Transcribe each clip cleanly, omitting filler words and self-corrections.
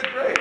Good break.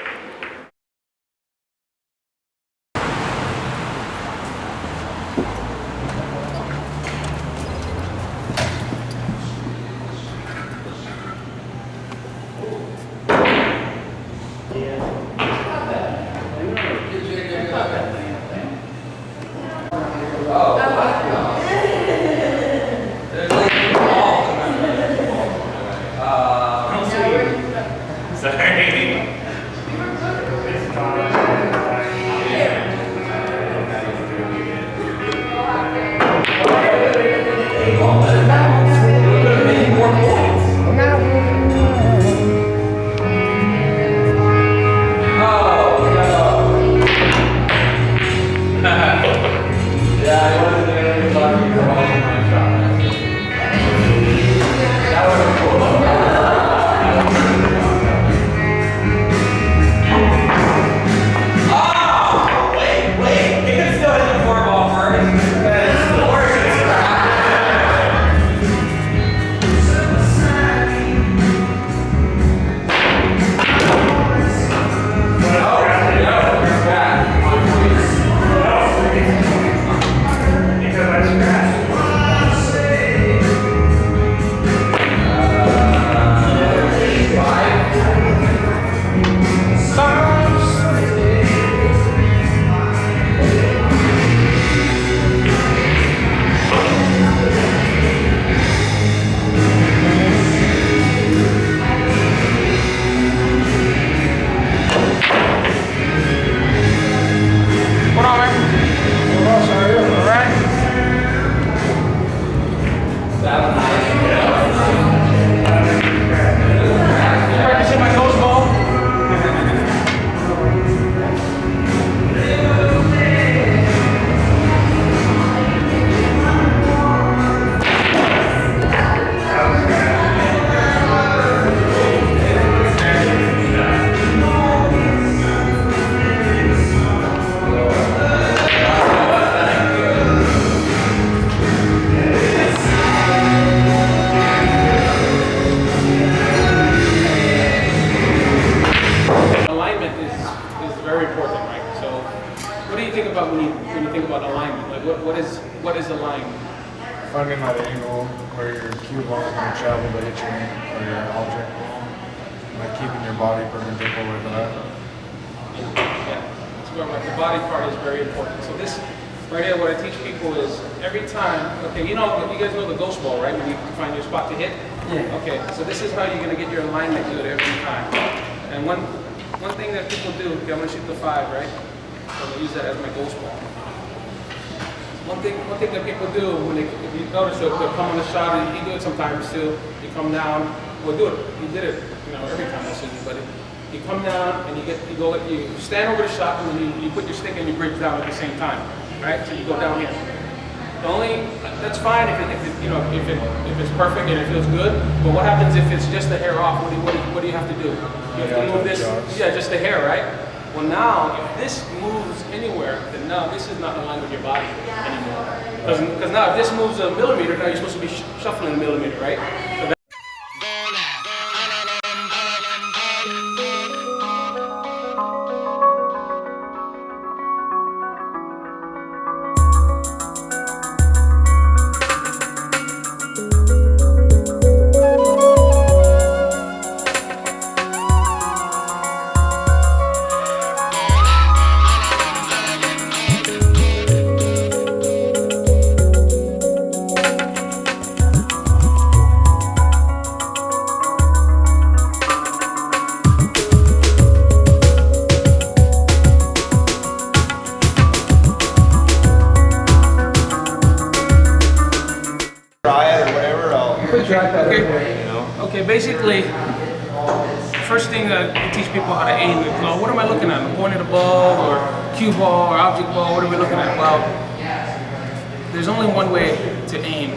What is alignment? Finding that angle where your cue ball is going to travel to hit your hand or your object, like keeping your body perpendicular with that. Yeah, that's where the body part is very important. So this right here, what I teach people is every time. Okay, you guys know the ghost ball, right? When you find your spot to hit. Yeah. Okay, so this is how you're going to get your alignment good every time. And one thing that people do. Okay, I'm going to shoot the 5, right? So I'm going to use that as my ghost ball. One thing that people do when if you notice they'll come on the shot, and you do it sometimes too. You come down, well, do it. You did it, every time I see you. But you come down and you stand over the shot, and then you put your stick and your bridge down at the same time, right? So you go down here. That's fine if it's perfect and it feels good. But what happens if it's just a hair off? What do you have to do? You have to move this. Yeah, just the hair, right? Well, now, if this moves anywhere, then now this is not in line with your body anymore. Because now, if this moves a millimeter, now you're supposed to be shuffling a millimeter, right? So Okay, basically, first thing that I teach people how to aim is, what am I looking at? The point of the ball, or cue ball, or object ball, what are we looking at? Well, there's only one way to aim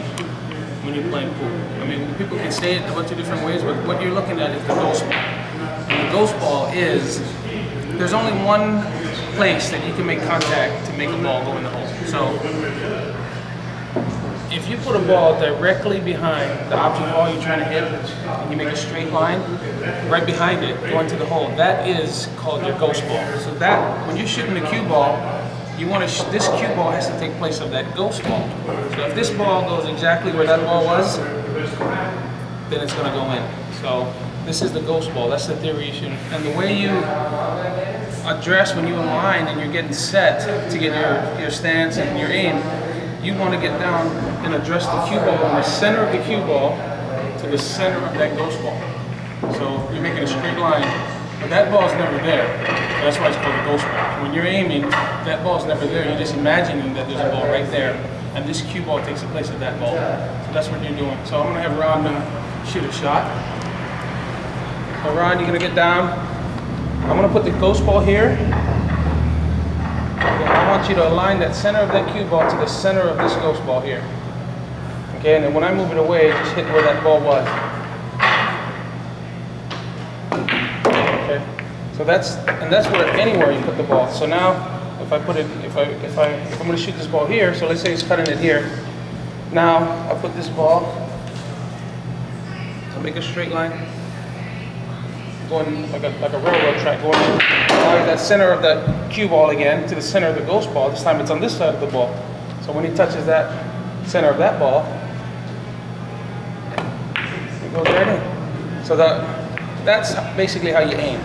when you're playing pool. I mean, people can say it a bunch of different ways, but what you're looking at is the ghost ball. And the ghost ball is, there's only one place that you can make contact to make a ball go in the hole. So, if you put a ball directly behind the object ball you're trying to hit, and you make a straight line right behind it, going to the hole, that is called your ghost ball. So that, when you're shooting the cue ball, you want to, this cue ball has to take place of that ghost ball. So if this ball goes exactly where that ball was, then it's going to go in. So this is the ghost ball. That's the theory you should. And the way you address when you align and you're getting set to get your stance and your aim, you want to get down and address the cue ball from the center of the cue ball to the center of that ghost ball. So you're making a straight line, but that ball's never there. That's why it's called a ghost ball. When you're aiming, that ball's never there. You're just imagining that there's a ball right there, and this cue ball takes the place of that ball. So that's what you're doing. So I'm going to have Ron shoot a shot. So Ron, you're going to get down. I'm going to put the ghost ball here. I want you to align that center of that cue ball to the center of this ghost ball here. Okay, and then when I move it away, just hit where that ball was. Okay, so that's where anywhere you put the ball. So now, if I put it, if I'm going to shoot this ball here, so let's say it's cutting it here. Now I put this ball. So make a straight line, going like a railroad track going in. Now that center of that cue ball again to the center of the ghost ball. This time it's on this side of the ball. So when he touches that center of that ball, it goes right in. So that's basically how you aim.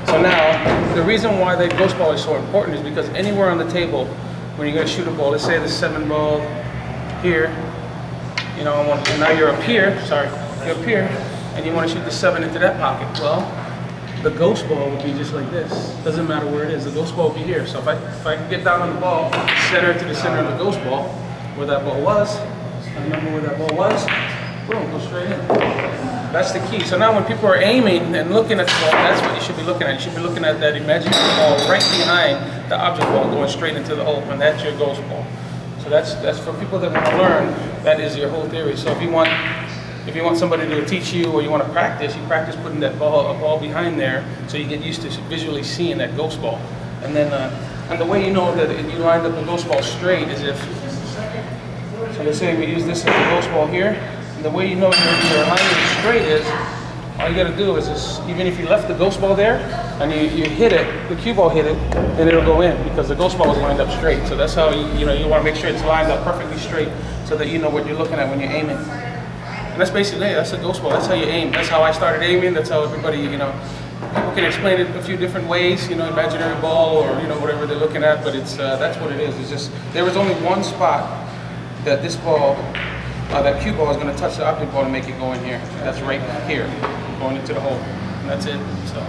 So now, the reason why the ghost ball is so important is because anywhere on the table, when you're going to shoot a ball, let's say the 7 ball here, you know, and now you're up here, you're up here, and you want to shoot the 7 into that pocket. Well, the ghost ball would be just like this. Doesn't matter where it is, the ghost ball will be here. So if I can get down on the ball, center to the center of the ghost ball, where that ball was, I remember where that ball was, boom, go straight in. That's the key. So now when people are aiming and looking at the ball, that's what you should be looking at. You should be looking at that imaginary ball right behind the object ball going straight into the hole, and that's your ghost ball. So that's for people that want to learn, that is your whole theory. So if you want somebody to teach you or you want to practice, you practice putting that ball behind there so you get used to visually seeing that ghost ball. And then and the way you know that you lined up the ghost ball straight is if, so let's say we use this as the ghost ball here. The way you know your alignment is straight is, all you got to do is just, even if you left the ghost ball there and you hit it, the cue ball hit it, then it'll go in because the ghost ball is lined up straight. So that's how you want to make sure it's lined up perfectly straight so that you know what you're looking at when you're aiming. And that's basically it. That's a ghost ball. That's how you aim. That's how I started aiming. That's how everybody, people can explain it a few different ways, imaginary ball or whatever they're looking at, but it's that's what it is. It's just there was only one spot that this ball. That cue ball is going to touch the object ball and make it go in here. That's right here, going into the hole. And that's it. So,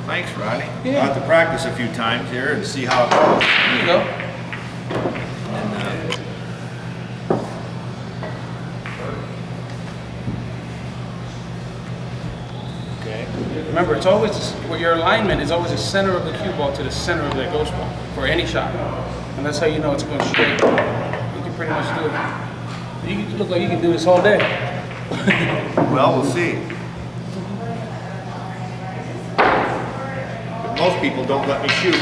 thanks, Rodney. Yeah. I'll have to practice a few times here and see how it goes. There you go. Okay. Remember, it's always your alignment is always the center of the cue ball to the center of that ghost ball for any shot, and that's how you know it's going straight. You can pretty much do it. You look like you can do this all day. Well, we'll see. But most people don't let me shoot.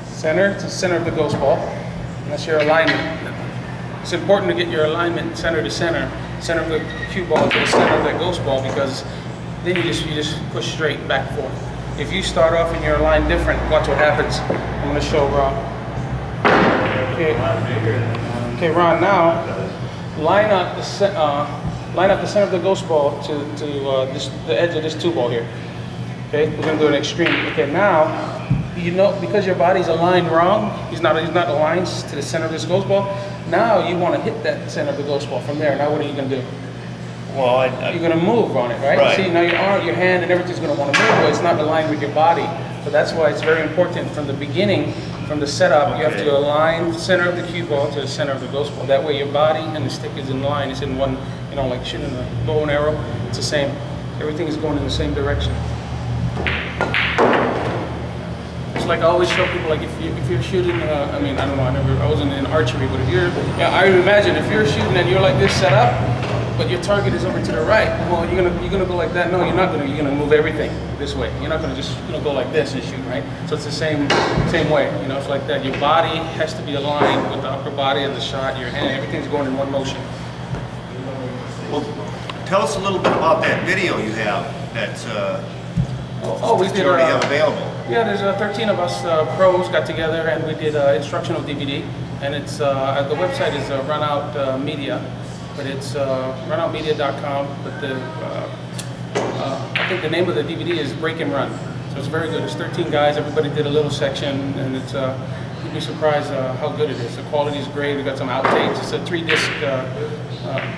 Center to center of the ghost ball. And that's your alignment. It's important to get your alignment center to center of the cue ball to the center of that ghost ball, because then you just push straight back and forth. If you start off and you're aligned different, watch what happens. I'm going to show Ron. Okay, Ron, now line up the center of the ghost ball to the edge of this 2 ball here. Okay, we're gonna do an extreme. Okay, now because your body's aligned wrong, he's not aligned to the center of this ghost ball. Now you want to hit that center of the ghost ball from there. Now what are you gonna do? Well, you're gonna move on it, right? Right. See, now your arm, your hand, and everything's gonna want to move, but it's not aligned with your body. So that's why it's very important from the beginning. From the setup, you have to align the center of the cue ball to the center of the ghost ball. That way your body and the stick is in line. It's in one, like shooting a bow and arrow. It's the same. Everything is going in the same direction. It's like I always show people, like if you're shooting, I don't know, I wasn't in archery, but if you're, I would imagine if you're shooting and you're like this set up, but your target is over to the right. Well, you're gonna go like that. No, you're not gonna. You're gonna move everything this way. You're not gonna just go like this and shoot, right? So it's the same way. You know, it's like that. Your body has to be aligned with the upper body of the shot. Your hand, everything's going in one motion. Well, tell us a little bit about that video you have that's We that did. you already have available. Yeah, there's 13 of us pros got together and we did instructional DVD, and it's the website is Runout Media, but it's runoutmedia.com. But I think the name of the DVD is Break and Run. So it's very good. It's 13 guys. Everybody did a little section, and it's you'd be surprised how good it is. The quality is great. We got some outtakes. It's a 3-disc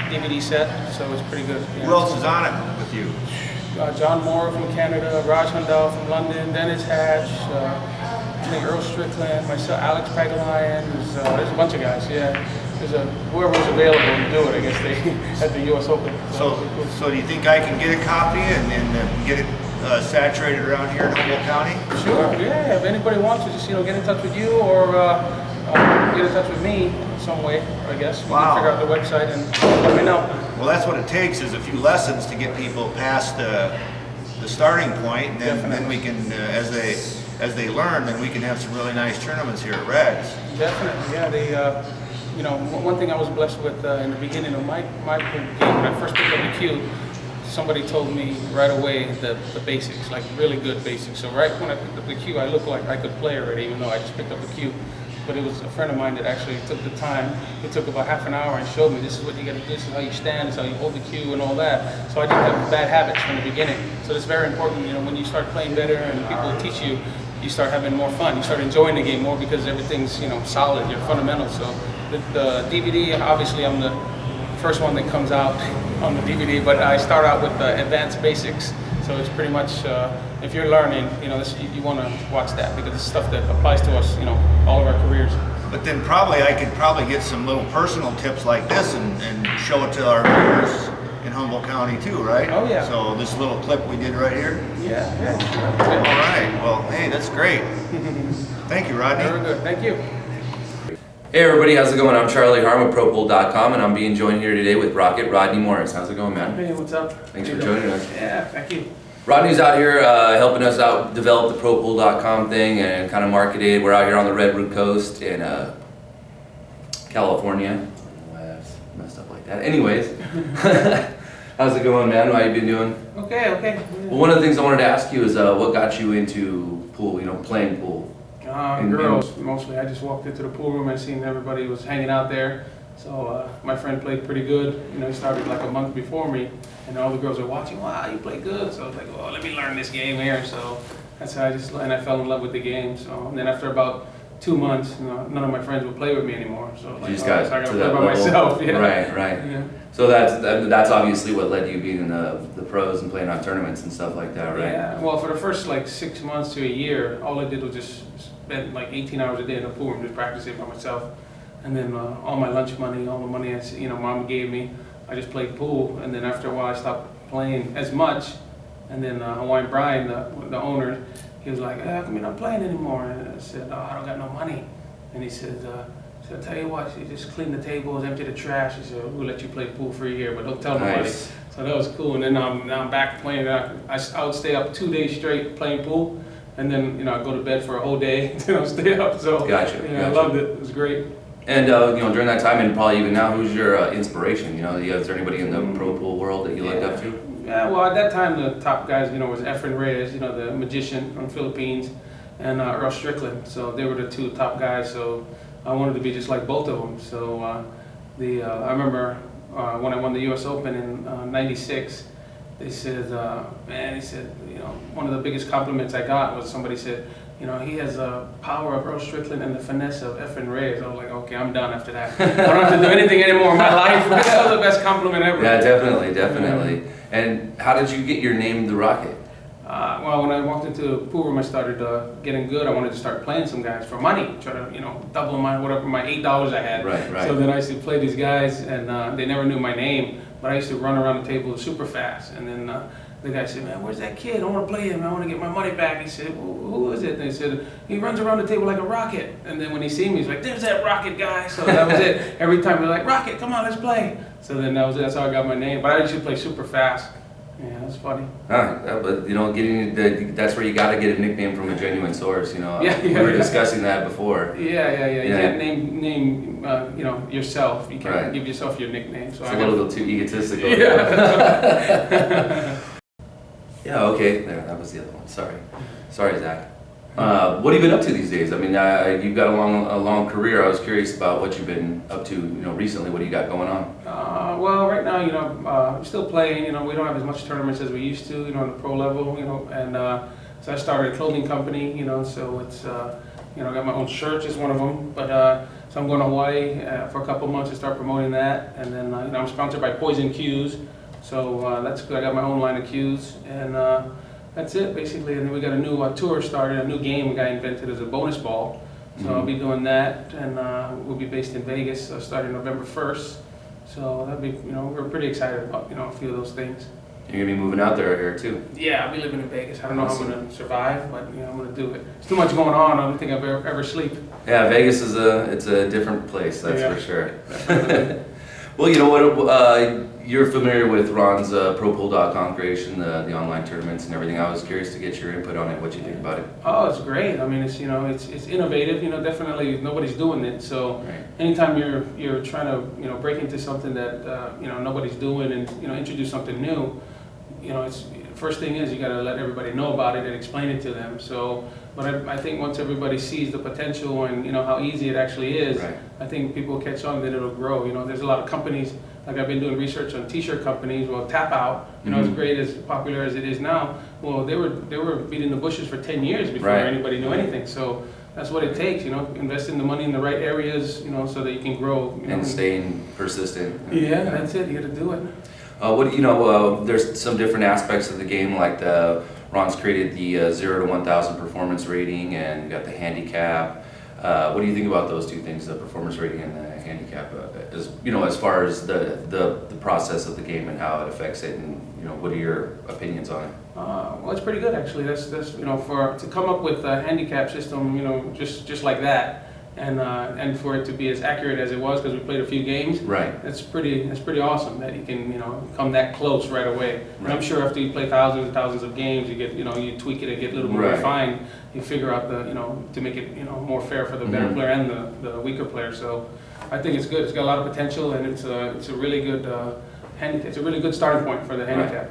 DVD set, so it's pretty good. Yeah. Who else is on it with you? John Moore from Canada, Raj Handal from London, Dennis Hatch, I think Earl Strickland, myself, Alex Pagulayan. There's a bunch of guys. Yeah, there's whoever was available to do it. I guess they at the U.S. Open. So do you think I can get a copy and get it saturated around here in Humboldt County? Sure. Yeah. If anybody wants to, just get in touch with you or get in touch with me some way. I guess we can figure out the website and let me know. Well, that's what it takes, is a few lessons to get people past the starting point, and then we can, as they learn, then we can have some really nice tournaments here at Rags. Definitely, yeah. One thing I was blessed with in the beginning of my game, when I first picked up the cue, somebody told me right away the basics, like really good basics. So right when I picked up the cue, I looked like I could play already, even though I just picked up the cue. But it was a friend of mine that actually took the time. He took about half an hour and showed me, this is what you got to do, this is how you stand, this is how you hold the cue and all that. So I didn't have bad habits from the beginning. So it's very important, when you start playing better and people teach you, you start having more fun. You start enjoying the game more because everything's, solid, your fundamentals. So the DVD, obviously I'm the first one that comes out on the DVD, but I start out with the advanced basics. So it's pretty much, if you're learning, you want to watch that because it's stuff that applies to us, all of our careers. But then I could get some little personal tips like this and show it to our viewers in Humboldt County too, right? Oh yeah. So this little clip we did right here? Yeah. All right, well, hey, that's great. Thank you, Rodney. Very good, thank you. Hey everybody, how's it going? I'm Charlie Harm with ProPool.com, and I'm being joined here today with Rocket Rodney Morris. How's it going, man? Hey, what's up? Thanks for joining us. Yeah, thank you. Rodney's out here helping us out develop the ProPool.com thing and kind of market it. We're out here on the Redwood Coast in California. I don't know why that's messed up like that. Anyways, how's it going, man? How you been doing? Okay. Well, one of the things I wanted to ask you is what got you into pool, playing pool? Girls, mostly. I just walked into the pool room and seen everybody was hanging out there. So my friend played pretty good. He started like a month before me, and all the girls are watching. Wow, you play good. So I was like, well, let me learn this game here. So that's how I fell in love with the game. So and then after about 2 months, none of my friends would play with me anymore. So You just got so I got to to that play by level. myself. Yeah. Right. Yeah. So that's obviously what led you being in the pros and playing on tournaments and stuff like that, right? Yeah. Well, for the first 6 months to a year, all I did was just spend 18 hours a day in the pool room just practicing by myself. And then all my lunch money, all the money Mom gave me, I just played pool. And then after a while, I stopped playing as much. And then Hawaiian Brian, the owner, he was like, how come you're not playing anymore? And I said, oh, I don't got no money. And he said, I'll tell you what, you just clean the tables, empty the trash. He said, we'll let you play pool for a year, but don't tell nobody. Nice. So that was cool. And then now I'm back playing. I would stay up 2 days straight playing pool. And then, I'd go to bed for a whole day, stay up. So Gotcha. I loved it. It was great. And during that time, and probably even now, who's your inspiration? Is there anybody in the pro pool world that you looked up to? Yeah, well, at that time, the top guys, was Efren Reyes, the magician from the Philippines, and Earl Strickland. So they were the 2 top guys. So I wanted to be just like both of them. So I remember when I won the U.S. Open in '96. They said, one of the biggest compliments I got was somebody said, he has the power of Earl Strickland and the finesse of Efren Reyes. I was like, okay, I'm done after that. I don't have to do anything anymore in my life. That was the best compliment ever. Yeah, definitely. And how did you get your name, The Rocket? Well, when I walked into the pool room, I started getting good. I wanted to start playing some guys for money, try to, double my $8 I had. Right. So then I used to play these guys, and they never knew my name, but I used to run around the table super fast. And then the guy said, man, where's that kid? I want to play him. I want to get my money back. He said, well, who is it? And they said, he runs around the table like a rocket. And then when he see me, he's like, there's that Rocket guy. So that was it. Every time they're like, Rocket, come on, let's play. So then that was it. That's how I got my name. But I usually play super fast. Yeah, that's funny. But that's where you got to get a nickname from a genuine source. We were discussing that before. Yeah. You can't name yourself. You can't give yourself your nickname. So it's a little too egotistical. Yeah. Yeah. Okay. There. That was the other one. Sorry, Zach. What have you been up to these days? I mean, you've got a long career. I was curious about what you've been up to, recently. What do you got going on? Well, right now, I'm still playing. We don't have as much tournaments as we used to, on the pro level, and so I started a clothing company, so it's, I got my own shirts is one of them, but so I'm going to Hawaii for a couple months to start promoting that, and then, I'm sponsored by Poison Cues, so that's good. I got my own line of cues, and that's it, basically. And then we got a new tour started, a new game a guy invented as a bonus ball. So I'll be doing that, and we'll be based in Vegas starting November 1st. So that'd be, we're pretty excited about, a few of those things. You're gonna be moving out there here too. Yeah, I'll be living in Vegas. I don't know how I'm gonna survive, but I'm gonna do it. There's too much going on. I don't think I'll ever sleep. Yeah, Vegas is it's a different place, that's for sure. Well, you're familiar with Ron's ProPool.com creation, the online tournaments and everything. I was curious to get your input on it. What you think about it? Oh, it's great. I mean, it's it's innovative. Definitely nobody's doing it. So anytime you're trying to break into something that nobody's doing and introduce something new, it's first thing is you got to let everybody know about it and explain it to them. So, but I think once everybody sees the potential and how easy it actually is, I think people will catch on, then it'll grow. There's a lot of companies. Like I've been doing research on T-shirt companies. Well, Tap Out, as great as popular as it is now. Well, they were beating the bushes for 10 years before anybody knew anything. So that's what it takes. Investing the money in the right areas. So that you can grow. And staying persistent. Yeah, that's it. You got to do it. There's some different aspects of the game, like Ron's created the 0 to 1,000 performance rating, and you got the handicap. What do you think about those two things, the performance rating and the handicap, as far as the process of the game and how it affects it, and what are your opinions on it? Well, it's pretty good actually. That's to come up with a handicap system, just like that. And for it to be as accurate as it was, because we played a few games, that's pretty awesome that you can come that close right away. And I'm sure after you play thousands and thousands of games, you get you tweak it and get a little more refined. You figure out to make it more fair for the better player and the weaker player. So I think it's good. It's got a lot of potential, and it's a really good it's a really good starting point for the handicap.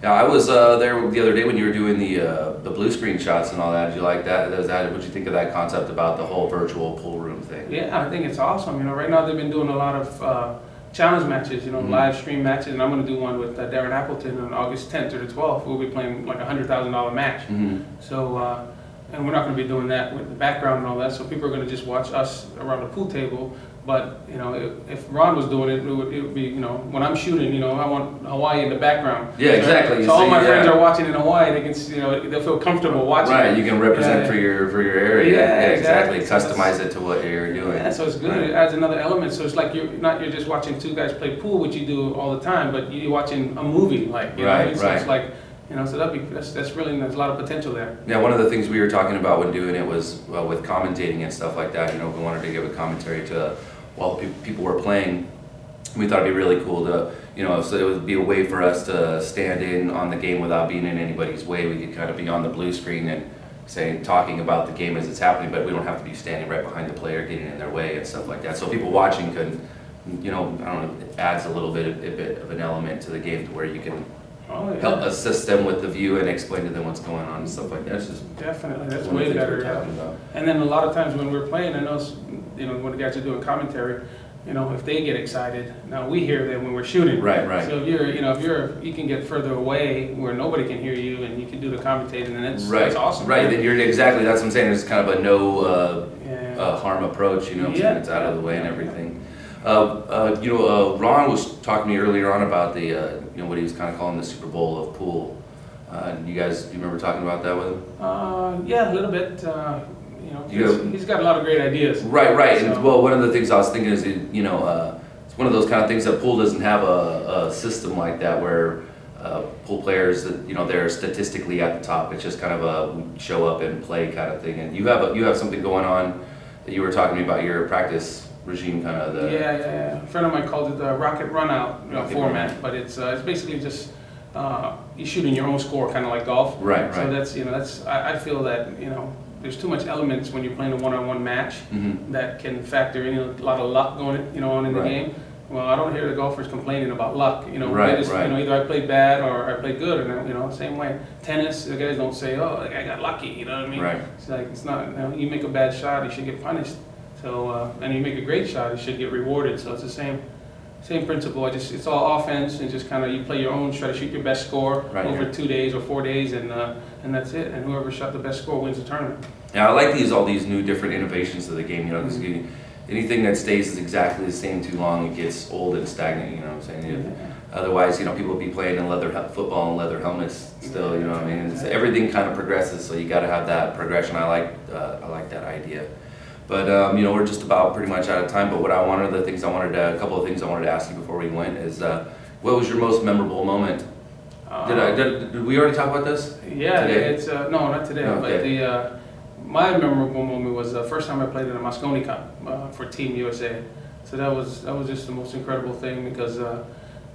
Yeah, I was there the other day when you were doing the blue screen shots and all that. Did you like that? What'd you think of that concept about the whole virtual pool room thing? Yeah, I think it's awesome. Right now they've been doing a lot of challenge matches, live stream matches, and I'm going to do one with Darren Appleton on August 10th or the 12th. We'll be playing like a $100,000 match. So, and we're not going to be doing that with the background and all that. So people are going to just watch us around the pool table. But if Ron was doing it, it would be when I'm shooting, I want Hawaii in the background. Yeah, exactly. So all my friends are watching in Hawaii. They can they'll feel comfortable watching. Right, you can represent for your area. Yeah, exactly. Customize it to what you're doing. Yeah, so it's good. It adds another element. So it's like you're just watching two guys play pool, which you do all the time, but you're watching a movie, like So it's like. So that's really, there's a lot of potential there. Yeah, one of the things we were talking about when doing it was with commentating and stuff like that. We wanted to give a commentary to while people were playing. We thought it'd be really cool to, so it would be a way for us to stand in on the game without being in anybody's way. We could kind of be on the blue screen and talking about the game as it's happening, but we don't have to be standing right behind the player, getting in their way and stuff like that. So people watching could, I don't know, it adds a little bit of an element to the game to where you can help assist them with the view and explain to them what's going on and stuff like that. Definitely, that's way better. And then a lot of times when we're playing, I know, when the guys are doing commentary, if they get excited, now we hear them when we're shooting. Right. So if you can get further away where nobody can hear you, and you can do the commentating, and that's awesome. Right. Then that's what I'm saying. It's kind of a no harm approach. It's out of the way and everything. Ron was talking to me earlier on about the what he was kind of calling the Super Bowl of pool. Do you remember talking about that with him? Yeah, a little bit. He's got a lot of great ideas. Right. So. And one of the things I was thinking is, it's one of those kind of things that pool doesn't have a system like that where pull players that, you know, they're statistically at the top. It's just kind of a show up and play kind of thing. And you have something going on that you were talking to me about, your practice regime, kind of the. Yeah. A friend of mine called it the rocket runout Rocket format, runout. but it's basically just you shooting your own score, kind of like golf. Right. So that's I feel that there's too much elements when you're playing a one-on-one match that can factor in a lot of luck going on in the Right. game. Well, I don't hear the golfers complaining about luck. Right, they just, right. either I played bad or I played good, and same way. Tennis, the guys don't say, "Oh, I got lucky." You know what I mean? Right. It's like it's not. You make a bad shot, you should get punished. So and you make a great shot, you should get rewarded. So it's the same principle. It's all offense and just kind of you play your own, try to shoot your best score Right, over yeah. 2 days or 4 days, and that's it. And whoever shot the best score wins the tournament. Yeah, I like all these new different innovations to the game, because anything that stays is exactly the same too long, it gets old and stagnant, you know what I'm saying? Otherwise, people would be playing in football and leather helmets still, you know what I mean? Everything kind of progresses, so you got to have that progression. I like that idea. But, we're just about pretty much out of time, but a couple of things I wanted to ask you before we went is, what was your most memorable moment? Did we already talk about this? Yeah, Today? it's no, not today, Okay. but my memorable moment was the first time I played in the Mosconi Cup for Team USA. So that was just the most incredible thing because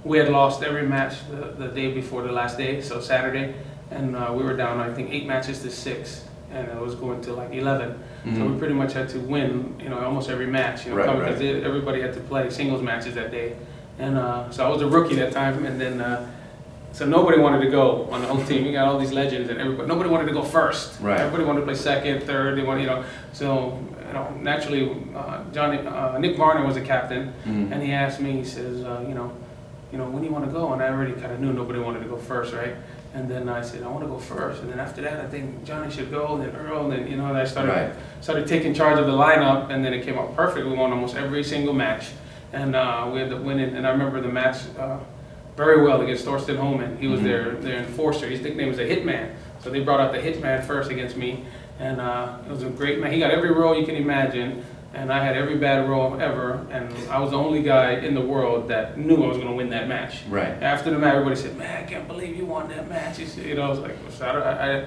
we had lost every match the day before the last day, so Saturday, and we were down I think 8 matches to 6, and it was going to like 11. So we pretty much had to win, almost every match, because everybody had to play singles matches that day, and so I was a rookie that time, and then. So nobody wanted to go on the whole team. You got all these legends and everybody. Nobody wanted to go first. Right. Everybody wanted to play second, third. They wanted, So naturally, Nick Varner was the captain, and he asked me. He says, when do you want to go? And I already kind of knew nobody wanted to go first, right? And then I said, I want to go first. And then after that, I think Johnny should go. Then Earl. And then and I started taking charge of the lineup, and then it came out perfect. We won almost every single match, and we ended up winning. And I remember the match. Very well against Thorsten Holman. He was their enforcer. His nickname was the Hitman. So they brought out the Hitman first against me, and it was a great man. He got every roll you can imagine, and I had every bad roll ever, and I was the only guy in the world that knew I was going to win that match. Right. After the match, everybody said, "Man, I can't believe you won that match." He said, I was like,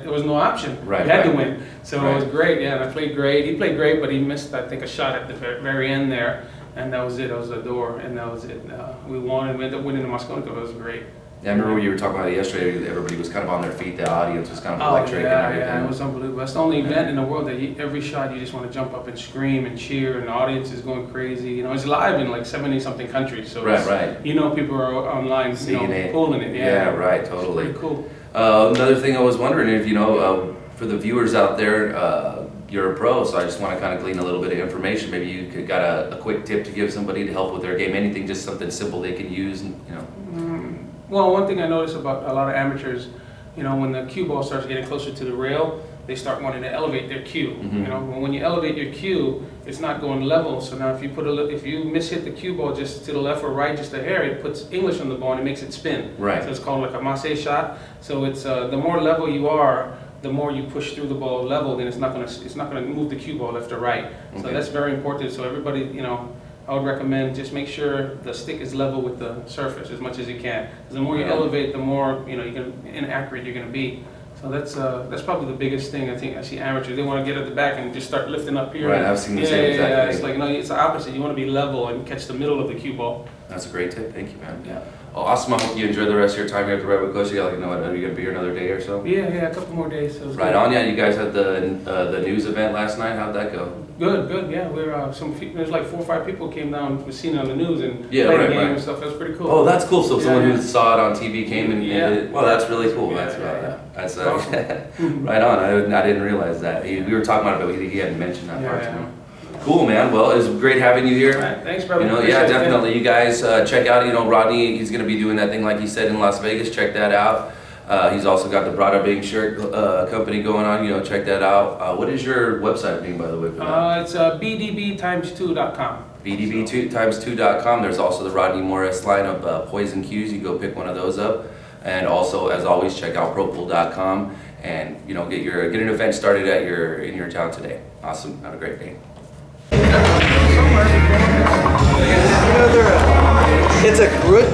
there was no option. Right, You had to right. win. So Right. it was great. Yeah, and I played great. He played great, but he missed, I think, a shot at the very end there. And that was it. That was the door, and that was it. We won, and we ended up winning the Mosconi Cup. It was great. Yeah, I remember when you were talking about it yesterday, everybody was kind of on their feet, the audience was kind of Oh, electric and everything. yeah, it was unbelievable. It's the only event in the world that every shot you just want to jump up and scream and cheer, and the audience is going crazy. It's live in like 70-something countries, so Right. people are online, Seeing it. pulling it. Yeah, right, It's totally. pretty cool. Another thing I was wondering if, for the viewers out there, you're a pro, so I just want to kind of glean a little bit of information. Maybe you got a quick tip to give somebody to help with their game, anything, just something simple they can use, Well, one thing I notice about a lot of amateurs, when the cue ball starts getting closer to the rail, they start wanting to elevate their cue. When you elevate your cue, it's not going level. So now if you mishit the cue ball just to the left or right, just a hair, it puts English on the ball and it makes it spin. Right. So it's called like a masse shot. So it's the more level you are, the more you push through the ball level, then it's not gonna move the cue ball left or right. So Okay. that's very important. So everybody, I would recommend just make sure the stick is level with the surface as much as you can. Because the more you elevate, the more inaccurate you're gonna be. So that's probably the biggest thing I think I see amateurs. They want to get at the back and just start lifting up here. Right, I've seen the same exact thing. It's like it's the opposite. You want to be level and catch the middle of the cue ball. That's a great tip. Thank you, man. Yeah. Oh, awesome. I hope you enjoy the rest of your time here at the Redwood Coast. You got, are you going to be here another day or so? Yeah, a couple more days. So it was Right good. on. Yeah, you guys had the news event last night. How'd that go? Good. Yeah, we're there's like 4 or 5 people came down, was seen it on the news and Yeah, played right, the game right. and stuff. That was pretty cool. Oh, that's cool. So someone Yeah. who saw it on TV came and Yeah. did it. Well, that's really cool. Yeah, That's yeah. That's Awesome. right on. I didn't realize that. We were talking about it, but he hadn't mentioned that part to Yeah. me. Cool, man. Well, it was great having you here. All right, thanks, brother. Yeah, Appreciate it, man. definitely. You guys check out, Rodney, he's going to be doing that thing like he said in Las Vegas. Check that out. He's also got the Brada Bing shirt company going on. Check that out. What is your website name, by the way? For that? It's bdbtimes2.com. BDB2x2.com. There's also the Rodney Morris line of poison cues. You go pick one of those up. And also, as always, check out ProPool.com and get an event started in your town today. Awesome. Have a great day. It's a good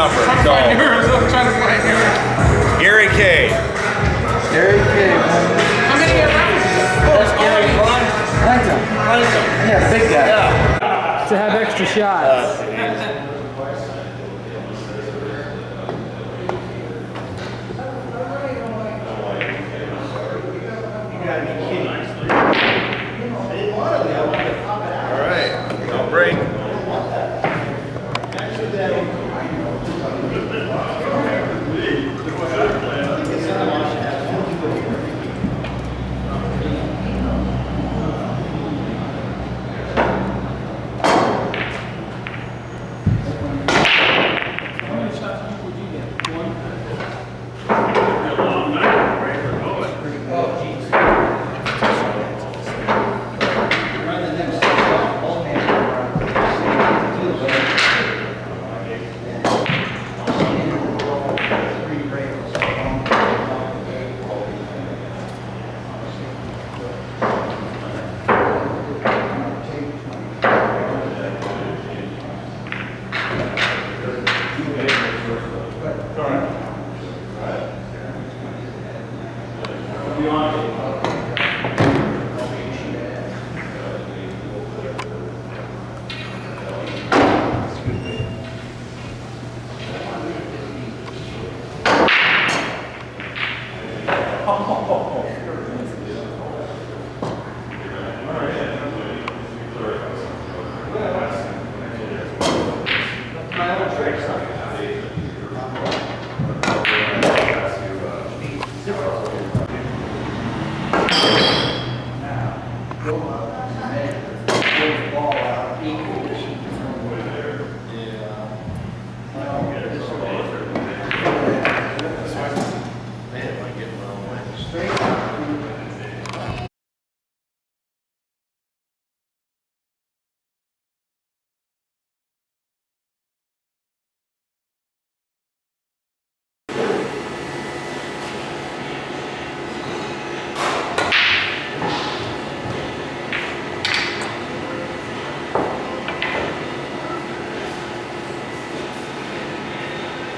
number. I'm So, trying to find yours. Gary K. Gary K. How many are left? Gary Yeah, big guy. To have extra shots. All right, no break.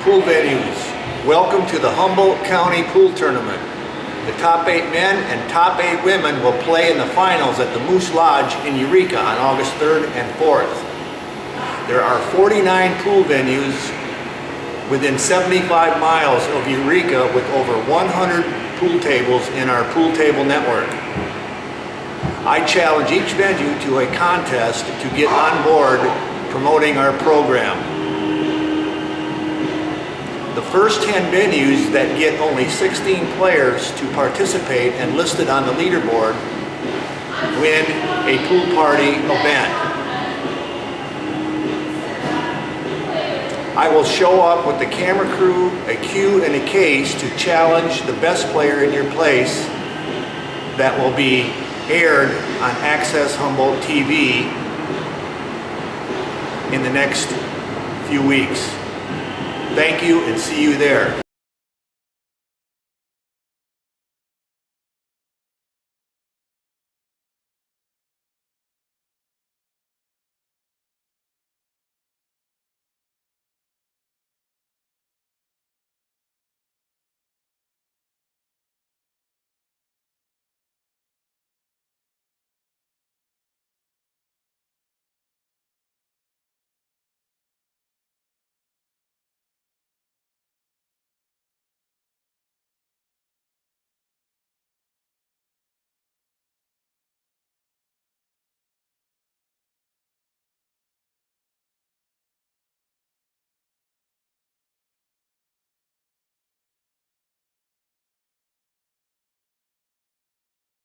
Pool venues. Welcome to the Humboldt County Pool Tournament. The top 8 men and top 8 women will play in the finals at the Moose Lodge in Eureka on August 3rd and 4th. There are 49 pool venues within 75 miles of Eureka with over 100 pool tables in our pool table network. I challenge each venue to a contest to get on board promoting our program. The first 10 venues that get only 16 players to participate and listed on the leaderboard win a pool party event. I will show up with the camera crew, a cue, and a case to challenge the best player in your place. That will be aired on Access Humboldt TV in the next few weeks. Thank you and see you there.